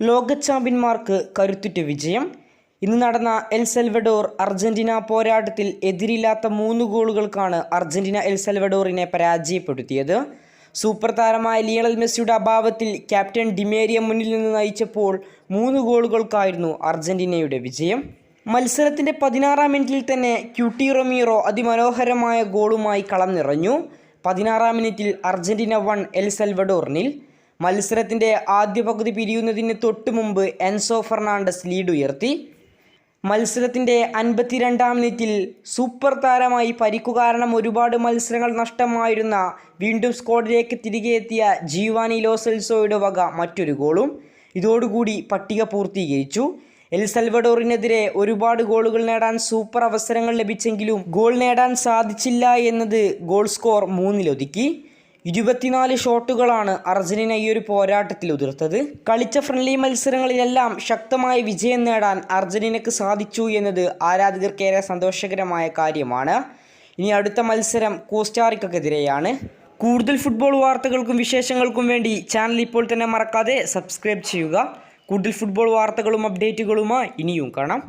ലോക ചാമ്പ്യന്മാർക്ക് കരുത്തുറ്റ വിജയം. ഇന്ന് നടന്ന എൽ സൽവഡോർ അർജന്റീന പോരാട്ടത്തിൽ എതിരില്ലാത്ത 3 ഗോളുകൾക്കാണ് അർജന്റീന എൽ സൽവഡോറിനെ പരാജയപ്പെടുത്തിയത്. സൂപ്പർ താരമായ ലിയണൽ മെസ്സിയുടെ അഭാവത്തിൽ ക്യാപ്റ്റൻ ഡിമേരിയ മുന്നിൽ നിന്ന് നയിച്ചപ്പോൾ 3 ഗോളുകൾക്കായിരുന്നു അർജന്റീനയുടെ വിജയം. മത്സരത്തിൻ്റെ 16-ാം മിനിറ്റിൽ തന്നെ ക്യൂട്ടി റൊമീറോ അതിമനോഹരമായ ഗോളുമായി കളം നിറഞ്ഞു. 16-ാം മിനിറ്റിൽ അർജന്റീന 1 എൽ സൽവഡോർ 0. മത്സരത്തിൻ്റെ ആദ്യ പകുതി പിരിയുന്നതിന് തൊട്ടു മുമ്പ് എൻസോ ഫെർണാണ്ടസ് ലീഡ് ഉയർത്തി. മത്സരത്തിൻ്റെ 52-ാം മിനിറ്റിൽ സൂപ്പർ താരമായി പരിക്കു കാരണം ഒരുപാട് മത്സരങ്ങൾ നഷ്ടമായിരുന്ന വീണ്ടും സ്ക്വാഡിലേക്ക് തിരികെ എത്തിയ ജിയോവാനി ലോ സെൽസോയുടെ വക മറ്റൊരു ഗോളും. ഇതോടുകൂടി പട്ടിക പൂർത്തീകരിച്ചു. എൽ സൽവഡോറിനെതിരെ ഒരുപാട് ഗോളുകൾ നേടാൻ സൂപ്പർ അവസരങ്ങൾ ലഭിച്ചെങ്കിലും ഗോൾ നേടാൻ സാധിച്ചില്ല എന്നത് ഗോൾ സ്കോർ 3-ൽ 24 ഷോട്ടുകളാണ് അർജന്റീന ഈ ഒരു പോരാട്ടത്തിൽ ഉതിർത്തത്. കളിച്ച ഫ്രണ്ട്ലി മത്സരങ്ങളിലെല്ലാം ശക്തമായ വിജയം നേടാൻ അർജന്റീനയ്ക്ക് സാധിച്ചു എന്നത് ആരാധകർക്കേറെ സന്തോഷകരമായ കാര്യമാണ്. ഇനി അടുത്ത മത്സരം കോസ്റ്റാറിക്കക്കെതിരെയാണ്. കൂടുതൽ ഫുട്ബോൾ വാർത്തകൾക്കും വിശേഷങ്ങൾക്കും വേണ്ടി ചാനൽ ഇപ്പോൾ തന്നെ മറക്കാതെ സബ്സ്ക്രൈബ് ചെയ്യുക. കൂടുതൽ ഫുട്ബോൾ വാർത്തകളും അപ്ഡേറ്റുകളുമായി ഇനിയും കാണാം.